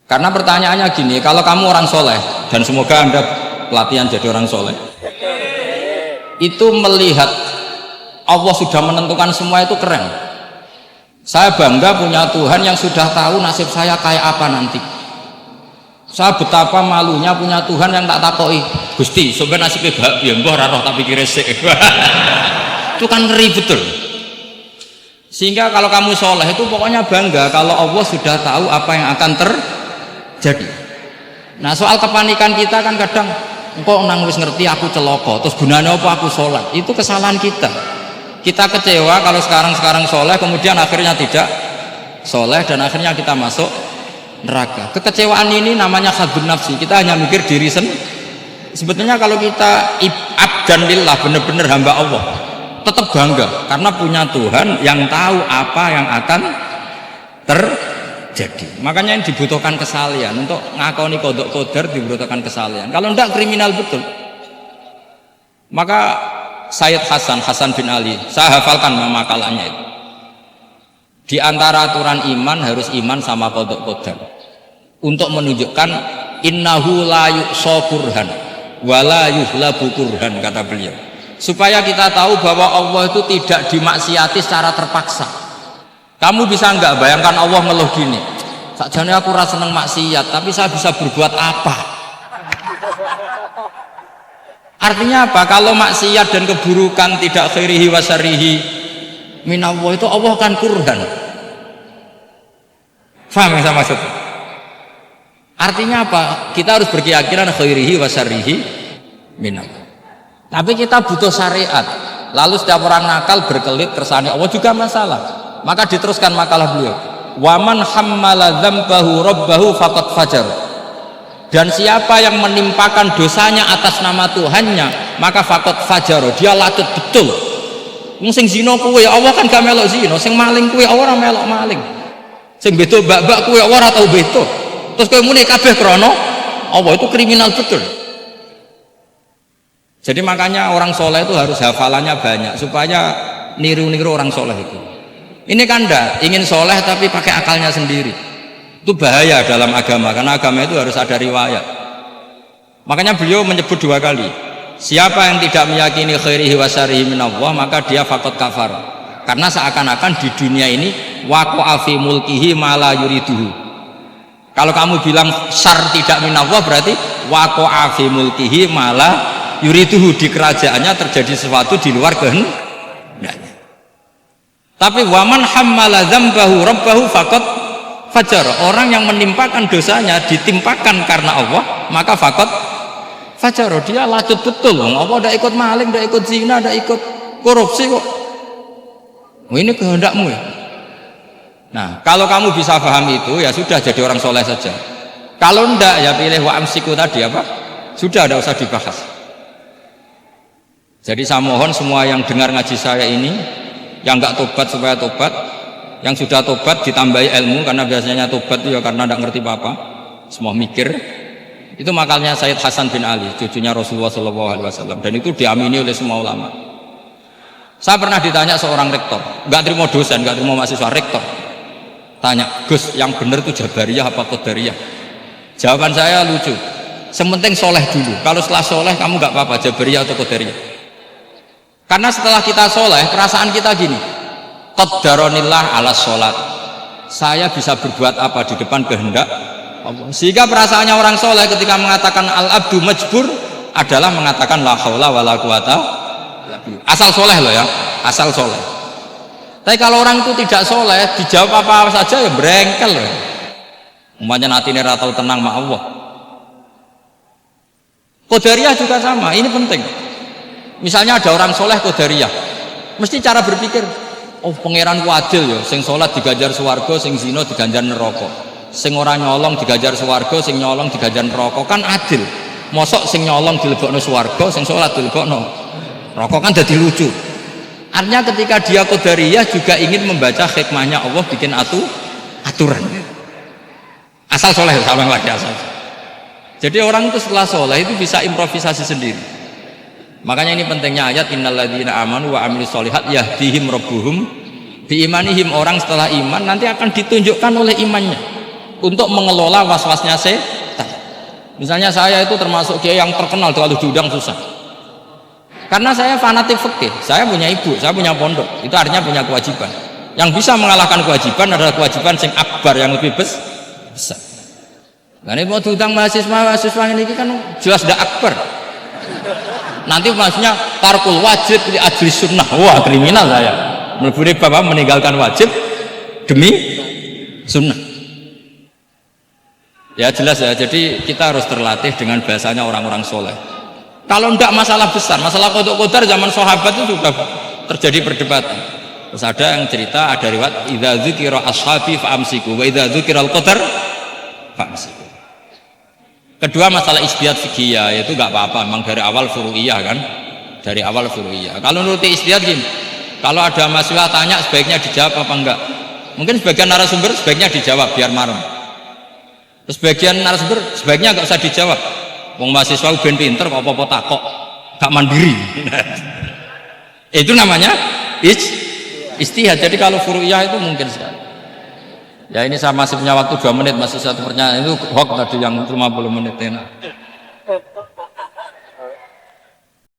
Karena pertanyaannya gini, kalau kamu orang soleh, dan semoga Anda pelatihan jadi orang soleh, itu melihat Allah sudah menentukan semua itu keren. Saya bangga punya Tuhan yang sudah tahu nasib saya kayak apa nanti. Saya betapa malunya punya Tuhan yang tak takoi, Gusti, sebenarnya nasibnya bahagia, mbah roh tapi kira sik. Itu kan ngeri betul. Sehingga kalau kamu soleh itu pokoknya bangga kalau Allah sudah tahu apa yang akan terjadi. Nah, soal kepanikan kita kan kadang engkau nang wis ngerti aku celoko, terus gunanya apa aku sholat? Itu kesalahan kita. Kita kecewa kalau sekarang soleh, kemudian akhirnya tidak soleh dan akhirnya kita masuk neraka. Kekecewaan ini namanya khadun nafsi. Kita hanya mikir diri sendiri. Sebetulnya kalau kita abdan lillah, benar-benar hamba Allah, tetap bangga karena punya Tuhan yang tahu apa yang akan terjadi. Makanya ini dibutuhkan kesalian untuk ngakoni kodok kodar, dibutuhkan kesalian. Kalau tidak kriminal betul. Maka Sayyid Hasan bin Ali, saya hafalkan makalannya itu. Di antara aturan iman harus iman sama kodok kodar. Untuk menunjukkan innahu la yuqsa kurhan wa la yuhlabu kurhan, kata beliau. Supaya kita tahu bahwa Allah itu tidak dimaksiati secara terpaksa. Kamu bisa enggak bayangkan Allah ngeluh gini, sakjane aku rasa seneng maksiat tapi saya bisa berbuat apa? Artinya apa? Kalau maksiat dan keburukan tidak khairihi wa syarrihi minallah, itu Allah kan kurhan. Faham yang saya maksud? Artinya apa? Kita harus berkeyakinan khairihi wa syarrihi minallah. Tapi kita butuh syariat. Lalu setiap orang nakal berkelit kersane Allah juga masalah. Maka diteruskan makalah beliau, waman hammala dzambahu rabbahu faqad fajar. Dan siapa yang menimpakan dosanya atas nama Tuhannya, maka faqad fajar, dia lacut betul. Sing zina kuwe Allah kan gak melok zina, sing maling kuwe Allah ora melok maling, sing beto bak-bak kuwe Allah ora tau beto. Terus kowe muni kabeh krana Allah, itu kriminal betul. Jadi makanya orang soleh itu harus hafalannya banyak supaya niru-niru orang soleh itu. Ini kan enggak ingin soleh tapi pakai akalnya sendiri. Itu bahaya dalam agama, karena agama itu harus ada riwayat. Makanya beliau menyebut 2 kali, siapa yang tidak meyakini khairihi wa syarrihi minallah, maka dia faqad kafar. Karena seakan-akan di dunia ini waqa'a fi mulkihi ma la yuriduhu. Kalau kamu bilang syar tidak minallah, berarti waqa'a fi mulkihi ma la yuriduhu, di kerajaannya terjadi sesuatu di luar kehendaknya. Tapi waman hammala dzambahu rabbahu faqad fajar, orang yang menimpakan dosanya ditimpakan karena Allah, maka faqad fajar, dia lacut betul. Allah tidak ikut maling, tidak ikut zina, tidak ikut korupsi kok. Ini kehendakmu ya. Nah, kalau kamu bisa paham itu, ya sudah, jadi orang soleh saja. Kalau enggak, ya pilih wa amsiku tadi apa, sudah, tidak usah dibahas. Jadi saya mohon semua yang dengar ngaji saya ini, yang enggak tobat supaya tobat, yang sudah tobat ditambahi ilmu, karena biasanya tobat itu ya karena tidak ngerti apa-apa, semua mikir. Itu makalnya Sayyid Hasan bin Ali, cucunya Rasulullah SAW, dan itu diamini oleh semua ulama. Saya pernah ditanya seorang rektor, nggak terima dosen, nggak terima mahasiswa, rektor tanya, Gus, yang benar itu Jabariyah apa Qadariyah? Jawaban saya lucu, sementing soleh dulu, kalau setelah soleh kamu nggak apa-apa Jabariyah atau Qadariyah. Karena setelah kita soleh, perasaan kita gini, qaddaronillah ala sholat, saya bisa berbuat apa di depan kehendak Allah. Sehingga perasaannya orang soleh ketika mengatakan al-abdu majbur adalah mengatakan la haula wa la quwata, asal soleh loh ya, asal soleh. Tapi kalau orang itu tidak soleh, dijawab apa saja ya brengkel loh. Umpamanya natine ra tau tenang ma Allah. Qadariyah juga sama, ini penting. Misalnya ada orang soleh Qadariyah, mesti cara berpikir, oh pangeran adil ya, sing sholat diganjar swarga, sing zina diganjar neraka, sing ora nyolong diganjar swarga, sing nyolong diganjar neraka, kan adil. Mosok sing nyolong dilebokno swarga, sing sholat dilebokno neraka, kan jadi lucu. Artinya ketika dia Qadariyah juga ingin membaca hikmahnya Allah bikin aturan. Asal soleh, sama lagi asal. Jadi orang itu setelah soleh itu bisa improvisasi sendiri. Makanya ini pentingnya ayat innalladzina amanu wa amilus sholihat yahdihim rabbuhum biimanihim. Orang setelah iman nanti akan ditunjukkan oleh imannya. untuk mengelola was-wasnya setan. Misalnya saya itu termasuk kiai yang terkenal kalau diundang susah. Karena saya fanatik fikih, saya punya ibu, saya punya pondok, itu artinya punya kewajiban. Yang bisa mengalahkan kewajiban adalah kewajiban sing akbar yang lebih besar. Nah ini mau diundang mahasiswa ini kan jelas tidak akbar. Nanti maksudnya tarkul wajib di ajri sunnah, wah kriminal saya. Meleburi bapak meninggalkan wajib demi sunnah. Ya jelas ya, jadi kita harus terlatih dengan bahasanya orang-orang soleh. Kalau tidak masalah besar, masalah qada zaman sahabat itu sudah terjadi perdebatan. Terus ada yang cerita, ada riwayat idza dzukira ashabi fa'amsiku wa idza dzukira al-qadar fa'amsiku. Kedua masalah ijtihad fiqhiyah, yaitu enggak apa-apa, memang dari awal furu'iyah kan. Dari awal furu'iyah. Kalau nuruti ijtihad gini, kalau ada mahasiswa tanya sebaiknya dijawab apa enggak? Mungkin sebagian narasumber sebaiknya dijawab biar marem. Terus sebagian narasumber sebaiknya enggak usah dijawab. Wong mahasiswa ben pinter kok apa-apa takok, gak mandiri. Itu namanya ijtihad. Jadi kalau furu'iyah itu mungkin sekali. Ya ini saya masih punya waktu 2 menit, masih satu pertanyaan itu hoax tadi yang 50 menit enak.